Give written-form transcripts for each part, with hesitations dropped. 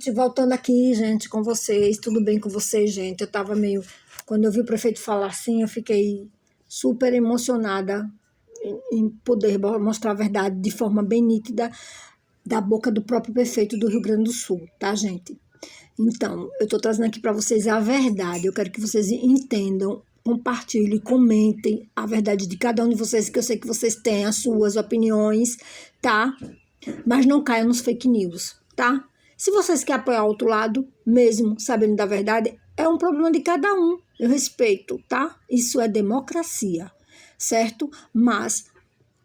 Gente, voltando aqui, gente, com vocês, tudo bem com vocês, gente? Eu tava meio... Quando eu vi o prefeito falar assim, eu fiquei super emocionada em poder mostrar a verdade de forma bem nítida da boca do próprio prefeito do Rio Grande do Sul, tá, gente? Então, eu tô trazendo aqui para vocês a verdade, eu quero que vocês entendam, compartilhem, comentem a verdade de cada um de vocês, que eu sei que vocês têm as suas opiniões, tá? Mas não caiam nos fake news, tá? Se vocês querem apoiar o outro lado, mesmo sabendo da verdade, é um problema de cada um. Eu respeito, tá? Isso é democracia, certo? Mas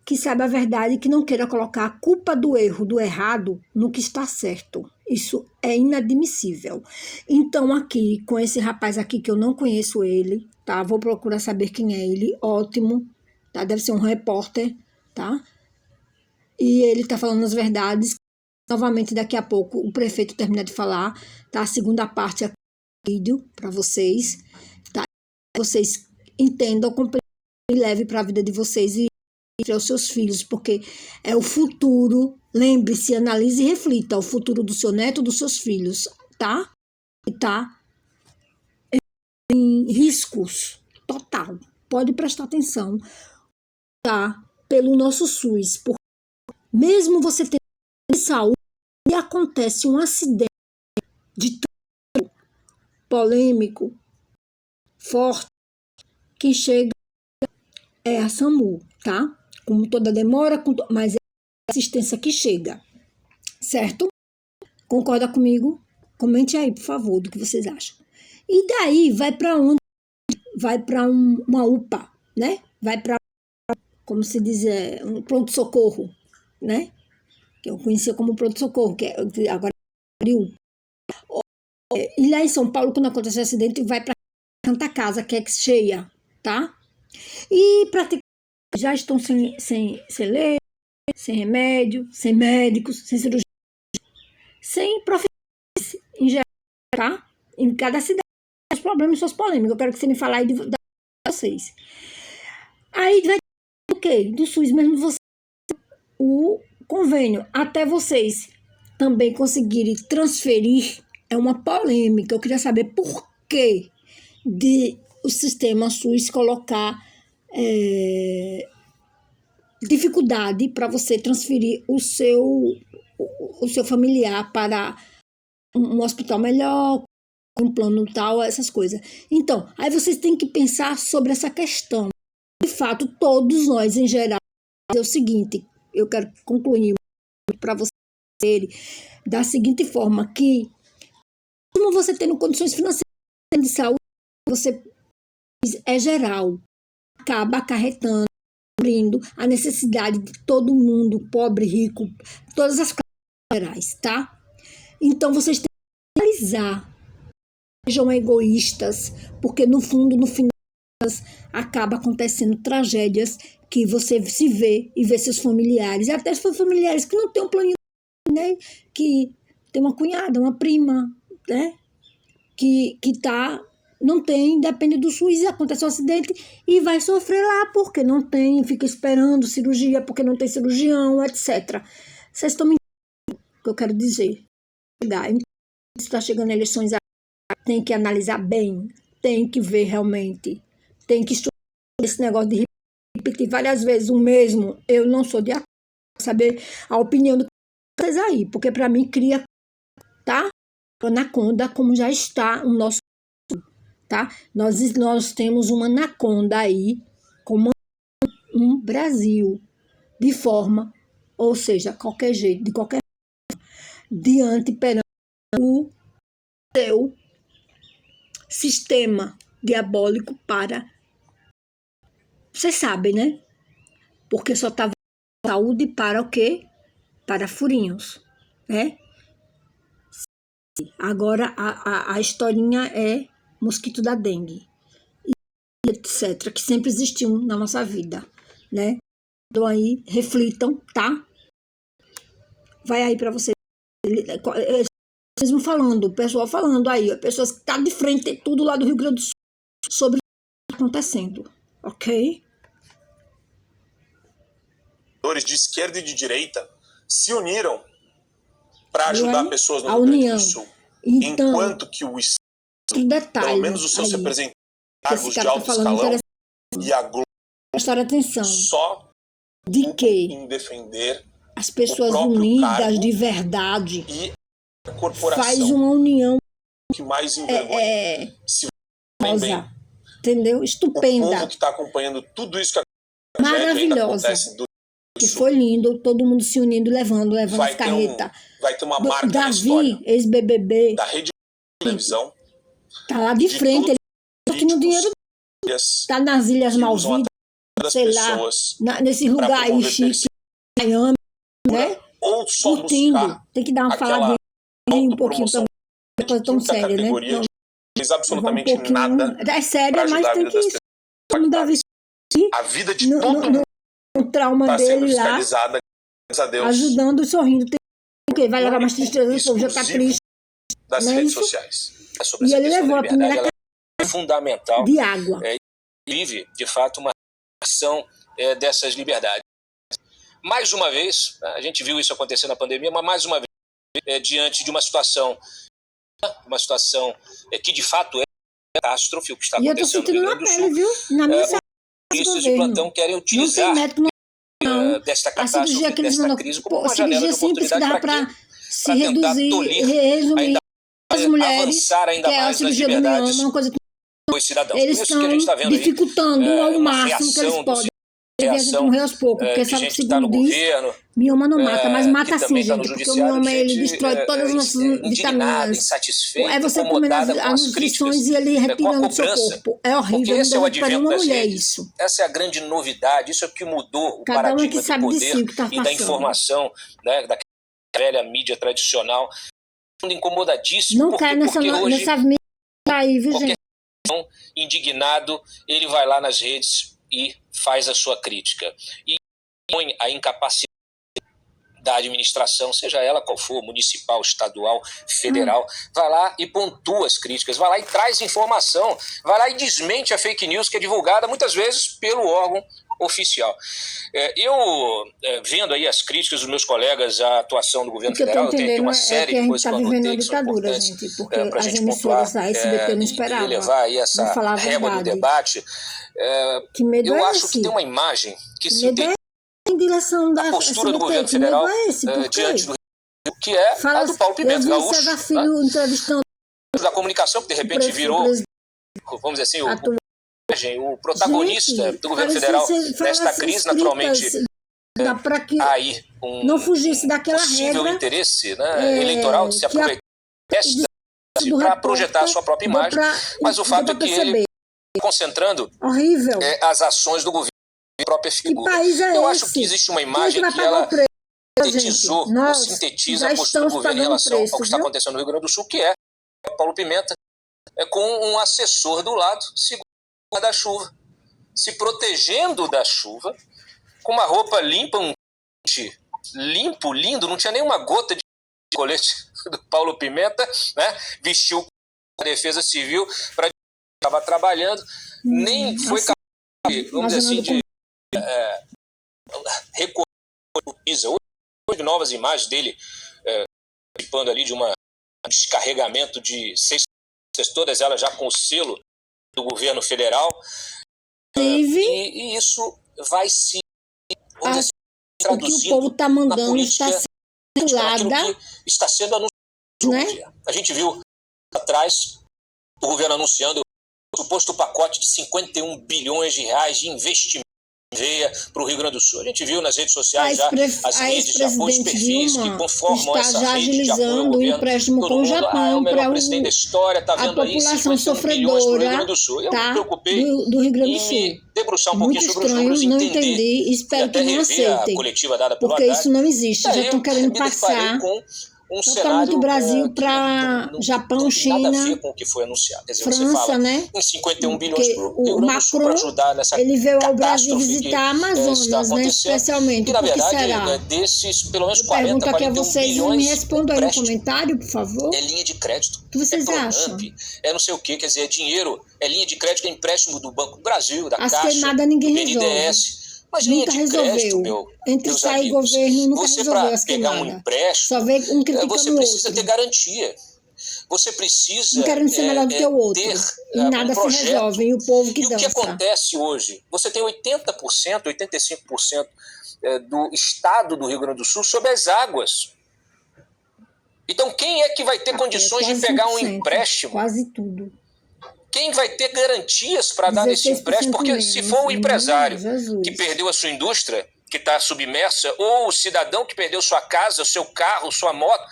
que saiba a verdade e que não queira colocar a culpa do erro, do errado, no que está certo. Isso é inadmissível. Então, aqui, com esse rapaz aqui, que eu não conheço ele, tá? Vou procurar saber quem é ele. Ótimo, tá? Deve ser um repórter, tá? E ele tá falando as verdades. Novamente, daqui a pouco, o prefeito termina de falar, tá? A segunda parte é vídeo para vocês, tá? Vocês entendam, compreendam e levem para a vida de vocês e para os seus filhos, porque é o futuro. Lembre-se, analise e reflita, o futuro do seu neto, dos seus filhos, tá? E tá em riscos total. Pode prestar atenção, tá? Pelo nosso SUS, porque mesmo você tendo saúde e acontece um acidente de polêmico, forte, quem chega é a SAMU, tá? Com toda demora, mas é a assistência que chega, certo? Concorda comigo? Comente aí, por favor, do que vocês acham. E daí vai para onde? Vai para uma UPA, né? Vai para, como se diz, um pronto-socorro, né? Que eu conhecia como pronto-socorro, que agora abriu. E lá em São Paulo, quando acontece um acidente, vai para Santa Casa, que é cheia, tá? E praticamente já estão sem lei, sem remédio, sem médicos, sem cirurgia, sem profissionais em geral, tá? Em cada cidade, os problemas e suas polêmicas. Eu quero que você me fale aí de vocês. Aí vai do quê? Do SUS mesmo, você, o convênio, até vocês também conseguirem transferir, é uma polêmica. Eu queria saber por que de o sistema SUS colocar dificuldade para você transferir o seu familiar para um hospital melhor, um plano tal, essas coisas. Então, aí vocês têm que pensar sobre essa questão. De fato, todos nós, em geral, é o seguinte, eu quero concluir para vocês da seguinte forma, que como você tendo condições financeiras de saúde, você é geral, acaba acarretando, abrindo a necessidade de todo mundo, pobre, rico, todas as classes gerais, tá? Então, vocês têm que analisar, sejam egoístas, porque no fundo, no final, acaba acontecendo tragédias que você se vê e vê seus familiares, e até se for familiares que não têm um planinho, né? Que tem uma cunhada, uma prima, né? Que não tem, depende do SUS, acontece um acidente e vai sofrer lá, porque não tem, fica esperando cirurgia, porque não tem cirurgião, etc. Vocês estão me entendendo o que eu quero dizer? Está chegando eleições, tem que analisar bem, tem que ver realmente, tem que estudar esse negócio de repetir várias vezes o mesmo. Eu não sou de acordo com saber a opinião de vocês aí, porque para mim cria, tá? Anaconda, como já está o nosso, tá? Nós temos uma anaconda aí, como um Brasil, de forma, ou seja, qualquer jeito, de qualquer forma, diante perante o seu sistema diabólico para, vocês sabem, né? Porque só estava saúde para o quê? Para furinhos, né? Agora a historinha é mosquito da dengue, etc., que sempre existiu na nossa vida, né? Então aí, reflitam, tá? Vai aí para vocês. Vocês vão falando, o pessoal falando aí, pessoas que estão de frente, tudo lá do Rio Grande do Sul, sobre o que está acontecendo, ok? De esquerda e de direita se uniram para ajudar pessoas no a Rio Grande união. do Sul. Então, Enquanto que o Estado, detalhe, pelo menos os seus aí, representantes esse de cara tá alto falando escalão e a Globo prestar atenção só de que em defender as o pessoas próprio unidas cargo de verdade e a faz corporação uma união que mais envergonha. Se bem, rosa, entendeu? o povo Estupenda, que está acompanhando tudo isso que ainda maravilhosa, acontece do que foi lindo, todo mundo se unindo, levando vai as carretas. vai ter uma marca na Davi, história ex-BBB, da rede de televisão. tá lá de frente, ele tá no dinheiro, tá nas Ilhas Malvinas, sei lá, nesse lugar aí chique, Miami, né? Ou só Curtindo, buscar tem que dar uma faladinha um pouquinho também, uma coisa tão séria, né? categoria de fez absolutamente um nada é séria, para mas ajudar a tem vida que das pessoas. Davi A vida de todo mundo o trauma está sendo dele lá, fiscalizada, graças a Deus, ajudando e sorrindo. Tem o quê? Vai levar mais tristeza, o povo já tá triste. das não é redes isso? sociais. E ele levou a primeira fundamental de água. Vive, de fato, uma ação dessas liberdades. Mais uma vez, a gente viu isso acontecer na pandemia, mas mais uma vez, diante de uma situação que de fato é catástrofe, o que está acontecendo no Rio Grande do Sul. Viu? Na minha Os ministros de plantão querem utilizar desta catástrofe, desta crise, como uma janela de oportunidade para tentar tolir ainda as mulheres, avançar ainda mais nas liberdades dos cidadãos. Eles estão dificultando ao máximo que eles podem. Reação morrer aos poucos, porque sabe que segundo diz, mioma não mata, mas mata sim, gente, porque o mioma ele destrói todas as nossas vitaminas. É você comendo as nutrições e ele retirando do seu corpo. É horrível, esse é o não dá advento uma das mulher redes. isso. Essa é a grande novidade, isso é o que mudou o Cada um paradigma que sabe do de poder si, o que tá e da passando. informação, né, da velha mídia tradicional. Incomodadíssimo, não cai nessa mídia aí, viu, gente? Indignado, ele vai lá nas redes e faz a sua crítica. E põe a incapacidade da administração, seja ela qual for, municipal, estadual, federal, vai lá e pontua as críticas, vai lá e traz informação, vai lá e desmente a fake news que é divulgada muitas vezes pelo órgão oficial. Eu, vendo aí as críticas dos meus colegas à atuação do governo federal, eu tenho aqui uma série de coisas que eu anotei que são importantes para a gente pontuar e levar aí essa régua do debate. Eu acho que tem uma imagem que se tem em direção da postura do governo federal diante do Rio, que é a do Paulo Pimenta, gaúcho, da comunicação, que de repente virou, vamos dizer assim, o protagonista do governo federal nesta crise, naturalmente, aí não fugisse daquela possível regra, interesse, né, eleitoral de se aproveitar para projetar a sua própria imagem, mas o fato é que ele concentrando as ações do governo e a própria figura. Eu acho que existe uma imagem que ela sintetizou ou sintetiza a postura do governo em relação ao que está acontecendo no Rio Grande do Sul, que é Paulo Pimenta com um assessor do lado, segurando da chuva, se protegendo da chuva, com uma roupa limpa, um limpo, lindo, não tinha nenhuma gota de colete do Paulo Pimenta, né? Vestiu a Defesa Civil para estava trabalhando, nem foi capaz, vamos dizer assim, de recorrer o PISA. Houve novas imagens dele participando ali de um descarregamento de 6, todas elas já com o selo do governo federal. E isso vai se traduzindo, o que o povo está mandando está sendo anunciado. Né? A gente viu atrás o governo anunciando o suposto pacote de 51 bilhões de reais de investimento para o Rio Grande do Sul. A gente viu nas redes sociais as redes, já os perfis que conformam essa rede de apoio ao governo. O empréstimo com o Japão, o melhor presidente da história, está vendo aí 51 bilhões para o Rio Grande do Sul. Eu me preocupei do Rio Grande do Sul. Em me debruçar um pouquinho sobre os números e entender, espero que não aceitem, a coletiva dada pelo porque Haddad. Isso não existe, já estão querendo passar totalmente o Brasil para Japão, China, nada a ver com o que foi anunciado. Quer dizer, França, você fala né? Em 51 bilhões para o Rio Macron, Grande do Sul para ajudar nessa ele veio ao Brasil visitar a Amazonas, né? Especialmente. E, na verdade, que será? Desses, pelo menos 40, Pergunta 41 aqui a vocês, bilhões, me respondam aí no comentário, por favor. É linha de crédito. O que vocês acham? É não sei o quê, quer dizer, é dinheiro, é linha de crédito, é empréstimo do Banco do Brasil, da Caixa, queimada ninguém do BNDES. Mas linha nunca de resolveu. crédito, Entre meus sai e amigos, governo nunca você resolveu para as pegar um queimadas. empréstimo, Só vê um criticando você o precisa outro. ter garantia. Você precisa Um querendo ser melhor do que o outro. ter E nada um se projeto. resolve. E o povo que e dança. o que acontece hoje? Você tem 80%, 85% do estado do Rio Grande do Sul sob as águas. Então, quem é que vai ter condições de pegar um empréstimo? Quase tudo. Quem vai ter garantias para dar esse empréstimo? Porque menos, se for o empresário Jesus. que perdeu a sua indústria, que está submersa, ou o cidadão que perdeu sua casa, seu carro, sua moto,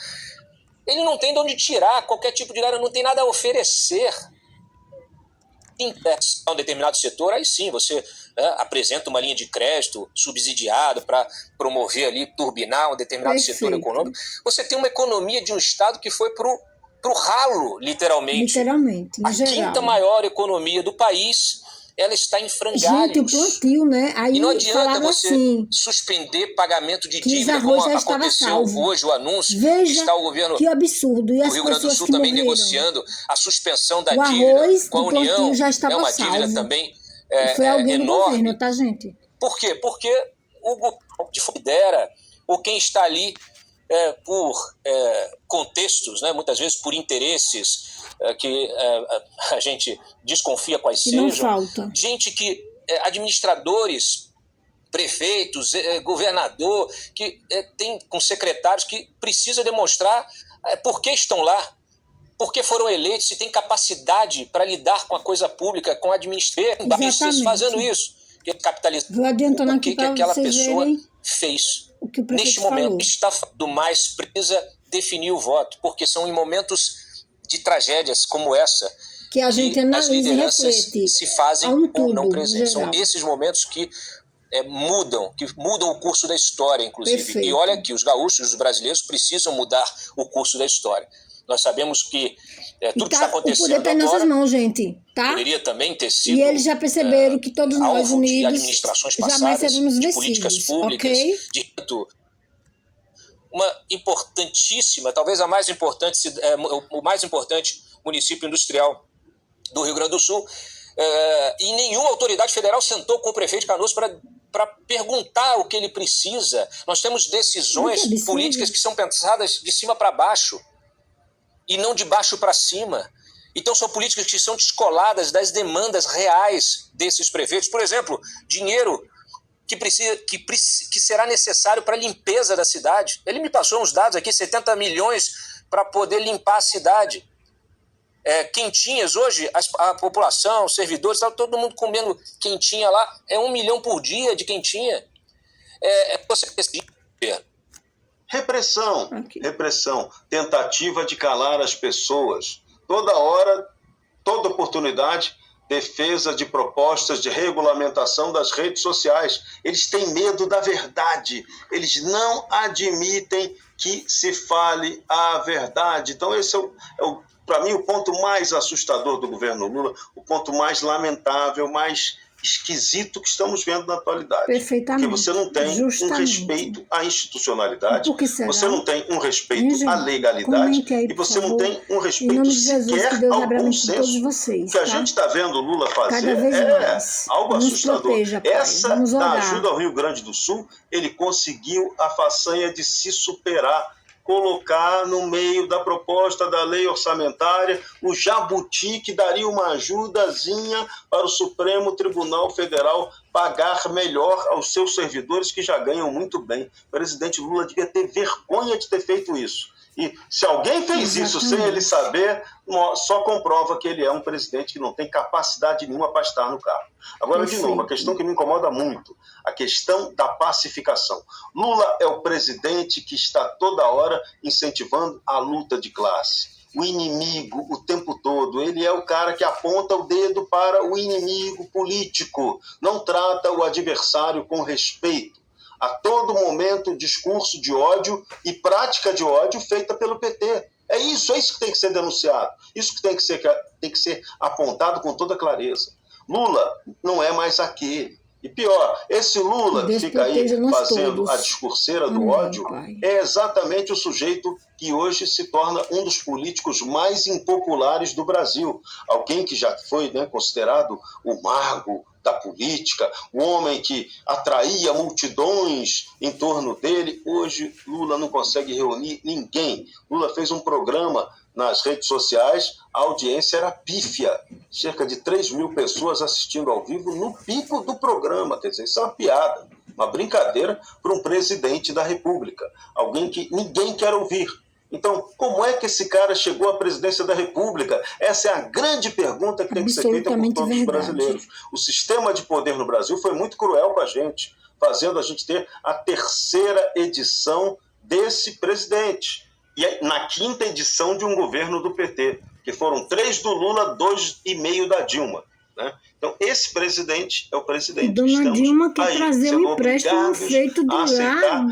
ele não tem de onde tirar qualquer tipo de garantia, não tem nada a oferecer. Em um determinado setor, aí sim, você apresenta uma linha de crédito subsidiada para promover ali, turbinar um determinado setor econômico. Você tem uma economia de um estado que foi para o ralo, literalmente. Literalmente, a quinta maior economia do país, ela está em frangalhos. Gente, o plantio, né? Aí e não adianta você assim, suspender pagamento de dívida, como aconteceu hoje, o anúncio. Veja está o governo que absurdo. E do Rio Grande do Sul também negociando a suspensão da dívida com a União. Já estava uma salvo. Dívida também foi alguém enorme. Do governo, tá, gente? Por quê? Porque o governo de Fidera, ou quem está ali por contextos, né, muitas vezes por interesses que a gente desconfia quais que sejam. Não falta. Gente que, administradores, prefeitos, governador, que tem com secretários que precisa demonstrar por que estão lá, por que foram eleitos, se tem capacidade para lidar com a coisa pública, com a administração, fazendo isso. Vou adiantando o que aquela pessoa fez. Neste momento, está do mais precisa definir o voto, porque são em momentos de tragédias como essa que a gente analisa as lideranças e reflete se fazem ou não presentes. São esses momentos que mudam o curso da história, inclusive. Perfeito. E olha que os gaúchos, os brasileiros, precisam mudar o curso da história. Nós sabemos que tudo que está acontecendo agora... O poder está em nossas mãos, gente. Tá? Poderia também ter sido... E eles já perceberam que todos nós unidos de administrações passadas, jamais seremos de vencidos, políticas públicas, okay? Uma importantíssima, talvez a mais importante, o mais importante município industrial do Rio Grande do Sul, e nenhuma autoridade federal sentou com o prefeito de Canoas para perguntar o que ele precisa. Nós temos decisões políticas que são pensadas de cima para baixo e não de baixo para cima. Então são políticas que são descoladas das demandas reais desses prefeitos. Por exemplo, dinheiro que será necessário para a limpeza da cidade. Ele me passou uns dados aqui, 70 milhões para poder limpar a cidade. Quentinhas, hoje a população, os servidores, tá todo mundo comendo quentinha lá, 1 milhão por dia de quentinha. Repressão, tentativa de calar as pessoas. Toda hora, toda oportunidade, defesa de propostas de regulamentação das redes sociais. Eles têm medo da verdade, eles não admitem que se fale a verdade. Então esse para mim, o ponto mais assustador do governo Lula, o ponto mais lamentável, mais esquisito que estamos vendo na atualidade. Perfeitamente. Porque você não tem um respeito à institucionalidade, você não tem um respeito à legalidade aí, e você não favor, tem um respeito sequer ao bom senso. Vocês, o que a gente está vendo o Lula fazer algo Nos assustador. Proteja, Essa da ajuda ao Rio Grande do Sul, ele conseguiu a façanha de se superar, colocar no meio da proposta da lei orçamentária o jabuti que daria uma ajudazinha para o Supremo Tribunal Federal pagar melhor aos seus servidores que já ganham muito bem. O presidente Lula devia ter vergonha de ter feito isso. E se alguém fez isso sem ele saber, só comprova que ele é um presidente que não tem capacidade nenhuma para estar no cargo. Agora, de novo, a questão que me incomoda muito, a questão da pacificação. Lula é o presidente que está toda hora incentivando a luta de classe. O inimigo o tempo todo, ele é o cara que aponta o dedo para o inimigo político, não trata o adversário com respeito. A todo momento, discurso de ódio e prática de ódio feita pelo PT. É isso que tem que ser denunciado. Isso que tem que ser apontado com toda clareza. Lula não é mais aquele. E pior, esse Lula que fica aí fazendo a discurseira do ódio é exatamente o sujeito que hoje se torna um dos políticos mais impopulares do Brasil. Alguém que já foi, né, considerado o mago da política, o homem que atraía multidões em torno dele. Hoje, Lula não consegue reunir ninguém. Lula fez um programa nas redes sociais, a audiência era pífia. Cerca de 3.000 pessoas assistindo ao vivo no pico do programa. Quer dizer, isso é uma piada, uma brincadeira para um presidente da República. Alguém que ninguém quer ouvir. Então, como é que esse cara chegou à presidência da República? Essa é a grande pergunta que tem que ser feita por todos os brasileiros. O sistema de poder no Brasil foi muito cruel com a gente, fazendo a gente ter a 3ª edição desse presidente. E na 5ª edição de um governo do PT, que foram 3 do Lula, 2,5 da Dilma. Né? Então, esse presidente é o presidente. Dona Dilma quer trazer um empréstimo feito do Japão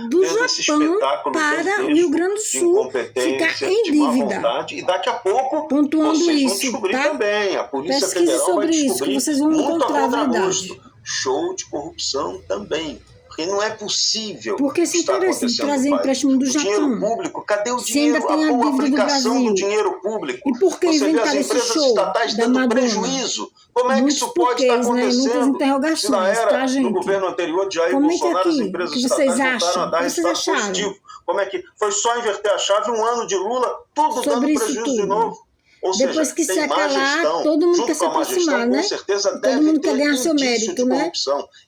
para o Rio Grande do Sul, ficar em dívida. Vontade, e daqui a pouco pontuando vocês vão isso, descobrir tá? também. A Polícia Pesquise Federal sobre vai isso, descobrir que vocês vão muito encontrar a verdade. contragosto. Show de corrupção também. Porque não é possível. Por que esse interesse de trazer empréstimo do Japão? Dinheiro público, cadê o dinheiro? A boa aplicação do dinheiro público. E por que inventar esse show da Madonna? Prejuízo. Como é que isso pode estar acontecendo? Muitas interrogações, Se na era tá, gente? do governo anterior de Jair Bolsonaro, as empresas estatais voltaram a dar resultado positivo. Como é que foi só inverter a chave, um ano de Lula, tudo dando prejuízo de novo? Ou seja, depois que se acalar, todo mundo quer se aproximar, né? Com certeza todo mundo quer ganhar seu mérito, né?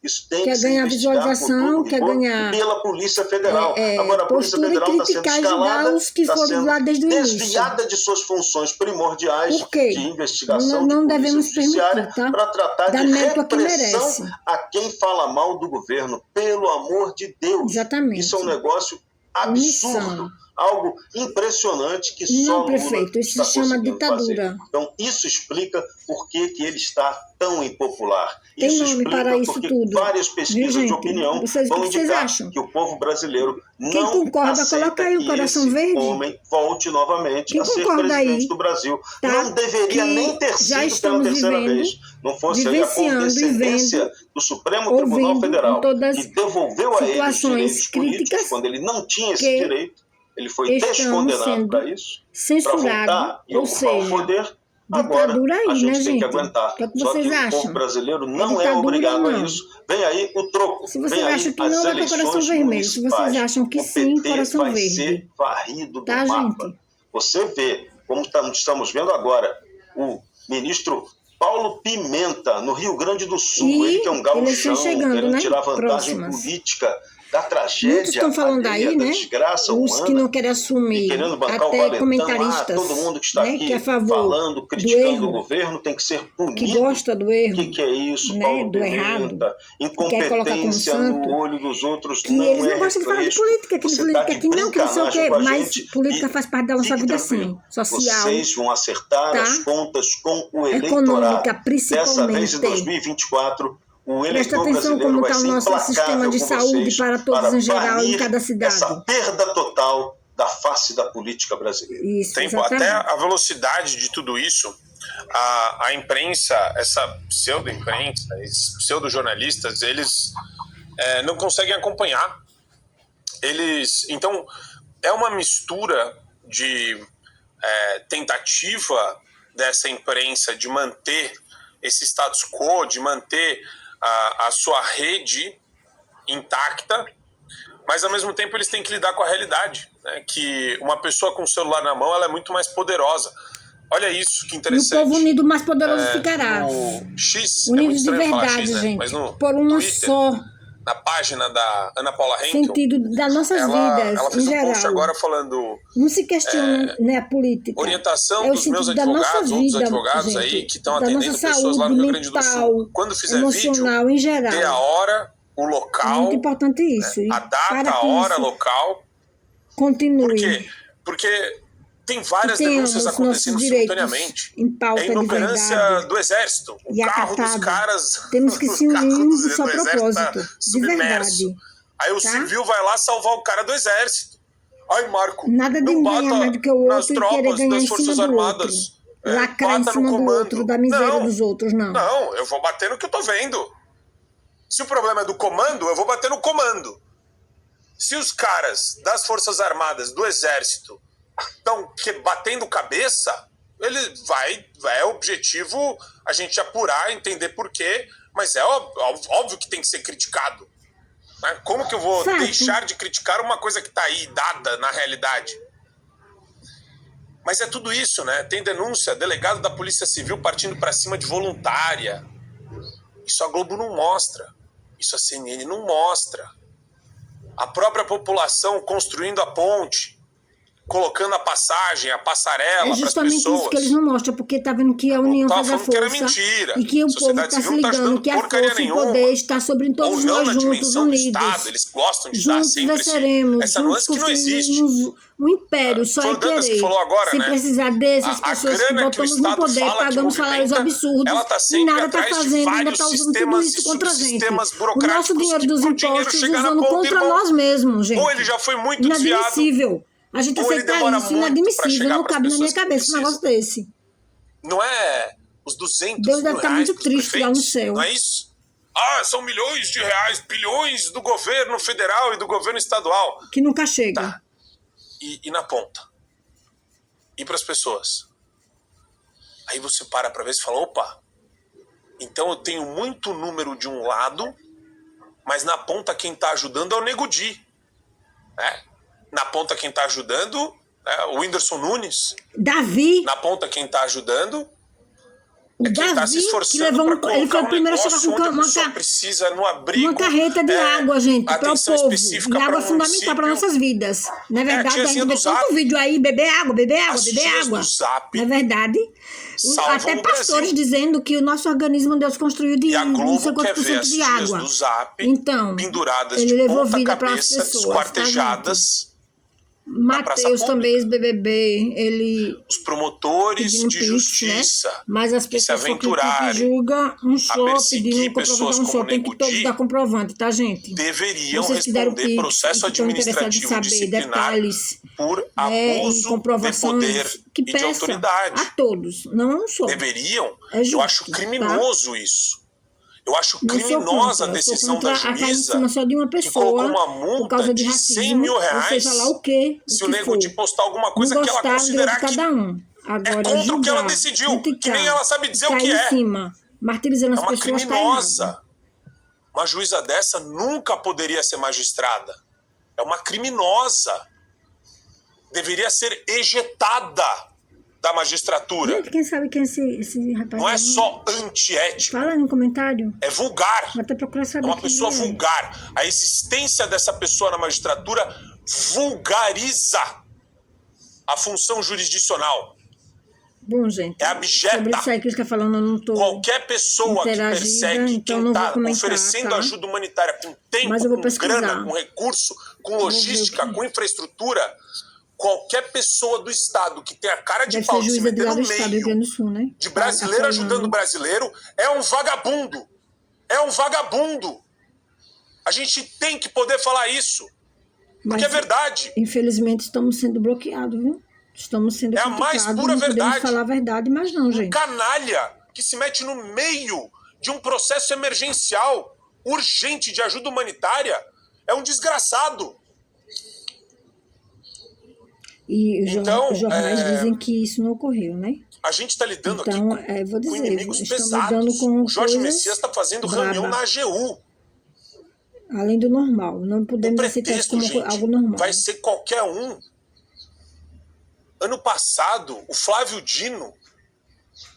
Isso tem quer ganhar visualização, quer ganhar pela Polícia Federal. Agora a Polícia Federal está sendo escalada, os que foram lá desde o início. Desviada de suas funções primordiais de investigação, não de devemos judiciária, permitir, tá? para tratar Dá de mérito a quem repressão merece. a quem fala mal do governo. Pelo amor de Deus. Exatamente. Isso é um negócio absurdo. Algo impressionante que só Lula prefeito, isso se chama ditadura. Fazer. Então, isso explica por que ele está tão impopular. Tem isso nome para isso tudo. Várias pesquisas de opinião vão indicar que o povo brasileiro não concorda, coloca aí o coração verde. Homem volte novamente a ser presidente do Brasil. Tá? Não deveria nem ter sido pela 3ª vez. Não fosse aí a condescendência do Supremo Tribunal Federal, que devolveu a ele os direitos políticos quando ele não tinha esse direito. Ele foi descondenado para isso, para voltar e ocupar o poder. Agora, a gente tem que aguentar. Que Só que o povo brasileiro não é obrigado a isso. Vem aí o troco. Se vocês acham que não, é coração vermelho. Se vocês acham que sim, coração vai verde. Ser varrido do tá, mapa. Gente? Você vê, como estamos vendo agora, o ministro Paulo Pimenta, no Rio Grande do Sul, ele que é um gauchão, querendo tirar vantagem política da tragédia, muitos estão falando aí, né? Desgraça os humana, que não querem assumir, até comentaristas, todo mundo que está né, aqui que é a favor falando, criticando o governo, tem que ser punido. Que gosta do erro. O que é isso, né, Paulo do Pimenta? errado. Incompetência no olho dos outros que não eles é não gostam de falar de política, que política aqui não, que não sei o quê, mas política faz parte da nossa vida sim, social. Vocês vão acertar tá? as contas com o econômica, eleitorado. principalmente. Dessa vez, em 2024, o eleitor atenção brasileiro como vai está o ser nosso sistema de saúde para todos em geral, em cada cidade. Essa perda total da face da política brasileira. Isso, até a velocidade de tudo isso, a imprensa, essa pseudo-imprensa, esses pseudo-jornalistas, eles não conseguem acompanhar. Então, é uma mistura de tentativa dessa imprensa de manter esse status quo, de manter a sua rede intacta, mas ao mesmo tempo eles têm que lidar com a realidade, né? Que uma pessoa com o celular na mão, ela é muito mais poderosa. Olha isso, que interessante. E o povo unido mais poderoso ficará. No X, unido de verdade, X, né? gente, mas no por uma Twitter, só. Na página da Ana Paula Henkel, sentido das nossas vidas, ela fez em geral. Post agora falando... Não se questiona né, a política. Orientação dos meus advogados, outros advogados gente, aí que estão atendendo pessoas lá no Rio Grande do Sul. Quando fizer vídeo, em geral. dê a hora, o local... É muito importante isso. Né, a data, a hora, local. Continue. Por quê? Porque tem várias denúncias acontecendo simultaneamente. Em pauta é inoperância do Exército. O carro dos caras... Temos que se unir um só propósito. De verdade. Aí o civil vai lá salvar o cara do Exército. Ai, Marco, nada de ganhar mais do que o outro e querer ganhar em cima do outro. Lacrar em cima do outro, da miséria dos outros, não. Não, eu vou bater no que eu tô vendo. Se o problema é do comando, eu vou bater no comando. Se os caras das Forças Armadas, do Exército, estão batendo cabeça, ele é objetivo a gente apurar, entender por quê, mas é óbvio que tem que ser criticado. Né? Como que eu vou deixar de criticar uma coisa que está aí, dada na realidade? Mas é tudo isso, né? Tem denúncia, delegado da Polícia Civil partindo para cima de voluntária. Isso a Globo não mostra. Isso a CNN não mostra. A própria população construindo a ponte, colocando a passagem, a passarela para as pessoas. É justamente isso que eles não mostram, porque tá vendo que a União faz a força. Que era mentira. E que o povo está se ligando que a força e o poder está sobre todos nós juntos, unidos. Eles gostam de dar sempre essa nuance que não existe. Um império, só é querer. Que falou agora, sem precisar dessas pessoas que botamos no poder, pagamos salários absurdos e nada está fazendo, ainda está usando tudo isso contra a gente. O nosso dinheiro dos impostos usando contra nós mesmos, gente. Ou ele já foi muito desviado. Inadmissível. A gente aceitar isso, inadmissível, não cabe na minha cabeça um negócio desse. Não é os 200 Deus deve estar muito triste lá no céu. Não é isso? São milhões de reais, bilhões do governo federal e do governo estadual. Que nunca chega. Tá. E na ponta? E para as pessoas? Aí você para ver e fala, opa, então eu tenho muito número de um lado, mas na ponta quem está ajudando é o Nego Di. Né? Na ponta quem está ajudando é o Whindersson Nunes. Davi. Na ponta quem está ajudando é quem está se esforçando para colocar ele foi o primeiro a chegar com precisa no abrigo, uma carreta de água, gente, para o povo. E água é fundamental para nossas vidas. Não é verdade? A gente vê tanto vídeo aí, beber água, beber água, beber água. Não é verdade? Até pastores dizendo que o nosso organismo Deus construiu de 50% de água. Do Zap, então, penduradas ele de levou vida para as cabeça, pessoas. Esquartejadas. Mateus também, ex-BBB, ele... Os promotores de justiça, né? Mas as pessoas que julgam um show, pedindo comprovar um show, tem que todos dar comprovante, tá, gente? Deveriam responder processo administrativo disciplinar por abuso de poder que e de autoridade. A todos, não um só. Deveriam, eu acho criminoso isso. Eu acho criminosa a decisão da juíza só de uma pessoa, que colocou uma multa de racismo, 100 mil reais seja lá o quê, se o Nego Di postar alguma coisa que ela considerar que Agora, é contra o que ela decidiu, que nem ela sabe dizer o que é. Martirizando as pessoas. É uma criminosa. Uma juíza dessa nunca poderia ser magistrada. É uma criminosa. Deveria ser ejetada da magistratura. Gente, quem sabe quem é esse rapaz? Não é só antiético. Fala no comentário. É vulgar. Vou até procurar saber é uma pessoa vulgar. A existência dessa pessoa na magistratura vulgariza a função jurisdicional. Bom, gente, é abjeta. Sobre isso aí que você está falando, eu não estou Qualquer pessoa que persegue quem está oferecendo ajuda humanitária com tempo, com grana, com recurso, com logística, com infraestrutura, qualquer pessoa do Estado que tem a cara de pau de se meter no meio Sul, né? de brasileiro ajudando brasileiro é um vagabundo. É um vagabundo. A gente tem que poder falar isso. Porque é verdade. Infelizmente estamos sendo bloqueados, viu? Estamos sendo a mais pura verdade. Podemos falar a verdade, mas não, gente. Um canalha que se mete no meio de um processo emergencial urgente de ajuda humanitária é um desgraçado. E os jornais dizem que isso não ocorreu, né? A gente está lidando aqui com inimigos pesados. O Jorge Messias está fazendo reunião na AGU. Além do normal. Não podemos aceitar isso como algo normal. Vai ser qualquer um. Ano passado, o Flávio Dino,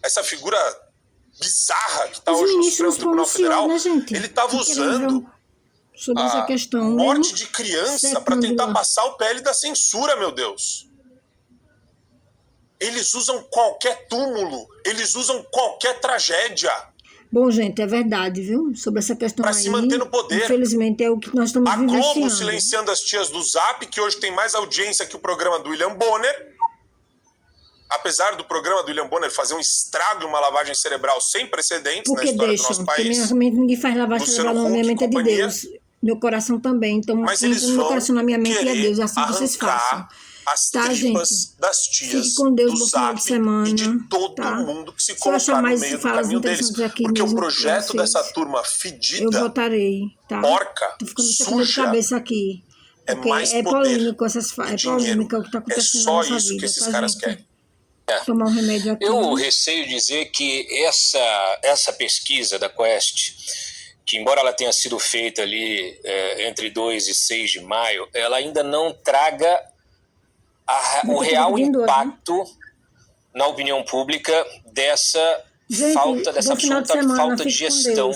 essa figura bizarra que está hoje no Supremo Tribunal Federal, né, ele estava usando sobre essa questão, morte de criança para tentar passar o PL da censura, meu Deus. Eles usam qualquer túmulo, eles usam qualquer tragédia. Bom, gente, é verdade, viu? Sobre essa questão pra se manter no poder. Infelizmente é o que nós estamos vivenciando. A Globo silenciando as tias do Zap, que hoje tem mais audiência que o programa do William Bonner. Apesar do programa do William Bonner fazer um estrago e uma lavagem cerebral sem precedentes na história do nosso país. Porque ninguém faz lavagem cerebral na minha mente, é de Deus. Meu coração também. Então, mas eles meu coração na minha mente é Deus, assim vocês façam. as tripas das tias, com Deus, do Zap semana, e de todo mundo que se colocar no meio do caminho deles. Porque o projeto dessa turma fedida, eu votarei, tá? porca, suja, de cabeça aqui. É mais poder, polêmico e dinheiro. O que tá acontecendo é só na nossa isso vida, que esses tá, caras gente? querem. Tomar um remédio aqui. Eu receio dizer que essa pesquisa da Quest, que embora ela tenha sido feita ali entre 2 e 6 de maio, ela ainda não traga o real impacto na opinião pública dessa absoluta falta de gestão